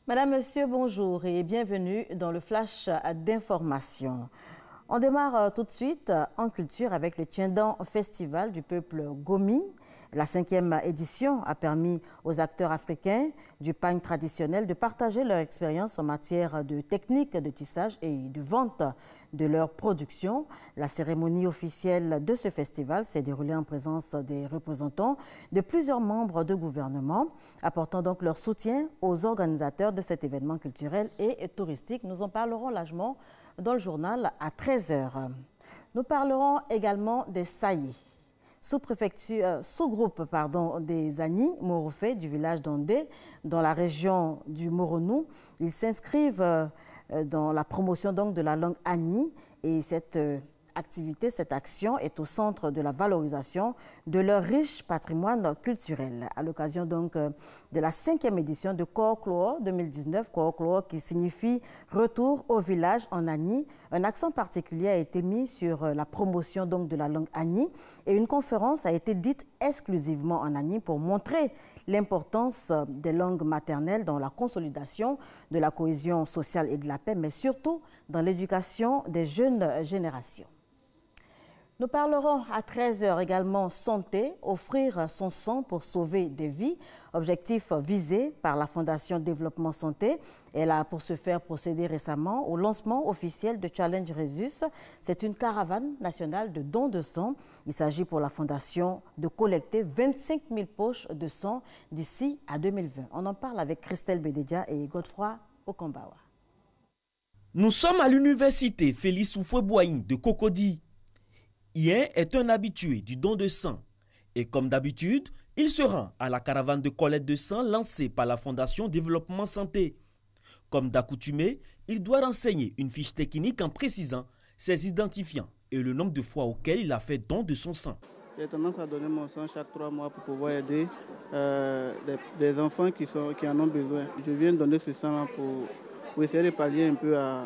Madame, Monsieur, bonjour et bienvenue dans le flash d'information. On démarre tout de suite en culture avec le Tiendan Festival du peuple Gomi. La 5e édition a permis aux acteurs africains du pagne traditionnel de partager leur expérience en matière de technique de tissage et de vente de leur production. La cérémonie officielle de ce festival s'est déroulée en présence des représentants de plusieurs membres de gouvernement, apportant donc leur soutien aux organisateurs de cet événement culturel et touristique. Nous en parlerons largement dans le journal à 13 h. Nous parlerons également des Saïs. Sous-groupe des Agni Morofé du village d'Andé, dans la région du Moronou. Ils s'inscrivent dans la promotion donc de la langue Agni et cette action est au centre de la valorisation de leur riche patrimoine culturel. À l'occasion donc de la 5e édition de Kooklo 2019, Kooklo qui signifie retour au village en Agni, un accent particulier a été mis sur la promotion donc de la langue Agni et une conférence a été dite exclusivement en Agni pour montrer l'importance des langues maternelles dans la consolidation de la cohésion sociale et de la paix, mais surtout dans l'éducation des jeunes générations. Nous parlerons à 13 h également santé, offrir son sang pour sauver des vies, objectif visé par la Fondation Développement Santé. Elle a pour ce faire procédé récemment au lancement officiel de Challenge Rhesus. C'est une caravane nationale de dons de sang. Il s'agit pour la Fondation de collecter 25 000 poches de sang d'ici à 2020. On en parle avec Christelle Bédédia et Godefroy Okambawa. Nous sommes à l'université Félix Houphouët-Boigny de Cocody. Ien est un habitué du don de sang et comme d'habitude, il se rend à la caravane de collecte de sang lancée par la Fondation Développement Santé. Comme d'accoutumé, il doit renseigner une fiche technique en précisant ses identifiants et le nombre de fois auquel il a fait don de son sang. J'ai tendance à donner mon sang chaque 3 mois pour pouvoir aider des enfants qui en ont besoin. Je viens donner ce sang pour essayer de pallier un peu à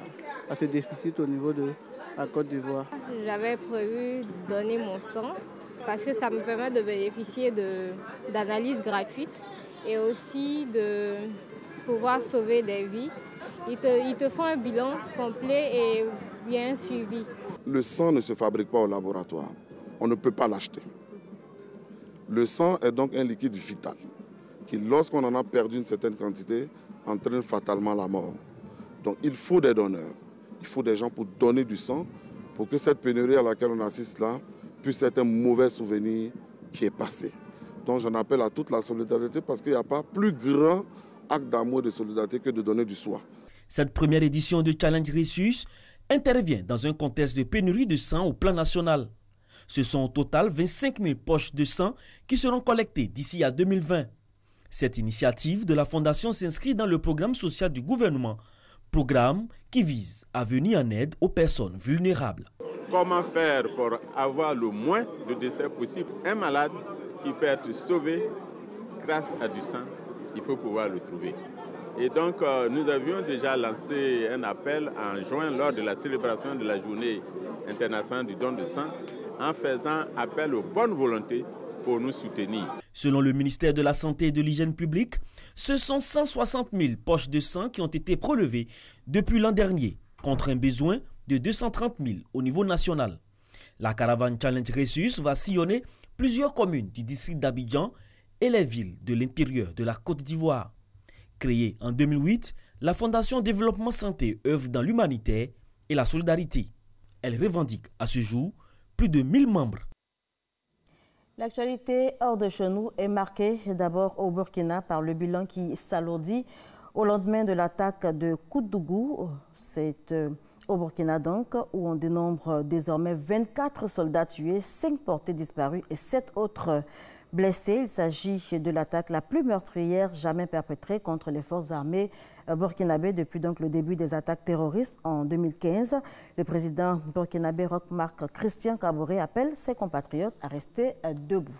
ce déficit au niveau de la Côte d'Ivoire. J'avais prévu donner mon sang parce que ça me permet de bénéficier d'analyses gratuites et aussi de pouvoir sauver des vies. Ils te font un bilan complet et bien suivi. Le sang ne se fabrique pas au laboratoire. On ne peut pas l'acheter. Le sang est donc un liquide vital qui, lorsqu'on en a perdu une certaine quantité, entraîne fatalement la mort. Donc il faut des donneurs. Il faut des gens pour donner du sang, pour que cette pénurie à laquelle on assiste là puisse être un mauvais souvenir qui est passé. Donc j'en appelle à toute la solidarité parce qu'il n'y a pas plus grand acte d'amour et de solidarité que de donner du soi. Cette première édition de Challenge Rhesus intervient dans un contexte de pénurie de sang au plan national. Ce sont au total 25 000 poches de sang qui seront collectées d'ici à 2020. Cette initiative de la Fondation s'inscrit dans le programme social du gouvernement, programme qui vise à venir en aide aux personnes vulnérables. Comment faire pour avoir le moins de décès possible? Un malade qui peut être sauvé grâce à du sang, il faut pouvoir le trouver. Et donc nous avions déjà lancé un appel en juin lors de la célébration de la journée internationale du don de sang en faisant appel aux bonnes volontés pour nous soutenir. Selon le ministère de la Santé et de l'Hygiène publique, ce sont 160 000 poches de sang qui ont été prélevées depuis l'an dernier, contre un besoin de 230 000 au niveau national. La caravane Challenge Rhesus va sillonner plusieurs communes du district d'Abidjan et les villes de l'intérieur de la Côte d'Ivoire. Créée en 2008, la Fondation Développement Santé œuvre dans l'humanitaire et la solidarité. Elle revendique à ce jour plus de 1000 membres. L'actualité hors de chez nous est marquée d'abord au Burkina par le bilan qui s'alourdit au lendemain de l'attaque de Koudougou. C'est au Burkina donc où on dénombre désormais 24 soldats tués, 5 portés disparus et 7 autres blessés. Il s'agit de l'attaque la plus meurtrière jamais perpétrée contre les forces armées burkinabé depuis donc le début des attaques terroristes en 2015. Le président burkinabé Roch-Marc Christian Kaboré appelle ses compatriotes à rester debout.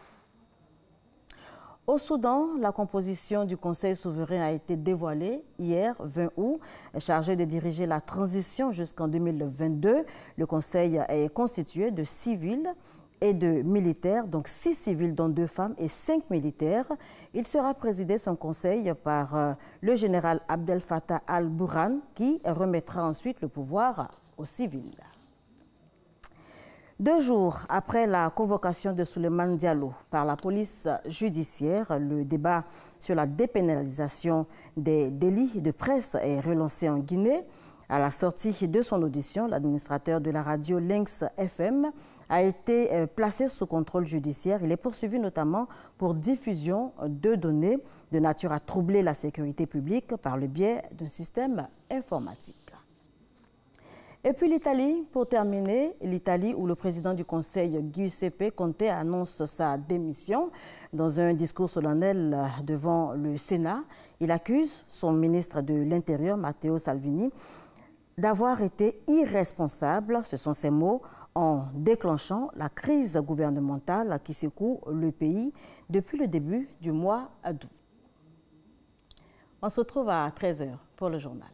Au Soudan, la composition du Conseil souverain a été dévoilée hier, 20 août, chargé de diriger la transition jusqu'en 2022. Le Conseil est constitué de civils et de militaires, donc 6 civils dont 2 femmes et 5 militaires. Il sera présidé son conseil par le général Abdel Fattah al-Burhan qui remettra ensuite le pouvoir aux civils. 2 jours après la convocation de Souleymane Diallo par la police judiciaire, le débat sur la dépénalisation des délits de presse est relancé en Guinée. À la sortie de son audition, l'administrateur de la radio Lynx FM a été placé sous contrôle judiciaire. Il est poursuivi notamment pour diffusion de données de nature à troubler la sécurité publique par le biais d'un système informatique. Et puis l'Italie, pour terminer, l'Italie où le président du Conseil, Giuseppe Conte, annonce sa démission. Dans un discours solennel devant le Sénat, il accuse son ministre de l'Intérieur, Matteo Salvini, d'avoir été irresponsable, ce sont ses mots, en déclenchant la crise gouvernementale qui secoue le pays depuis le début du mois d'août. On se retrouve à 13h pour le journal.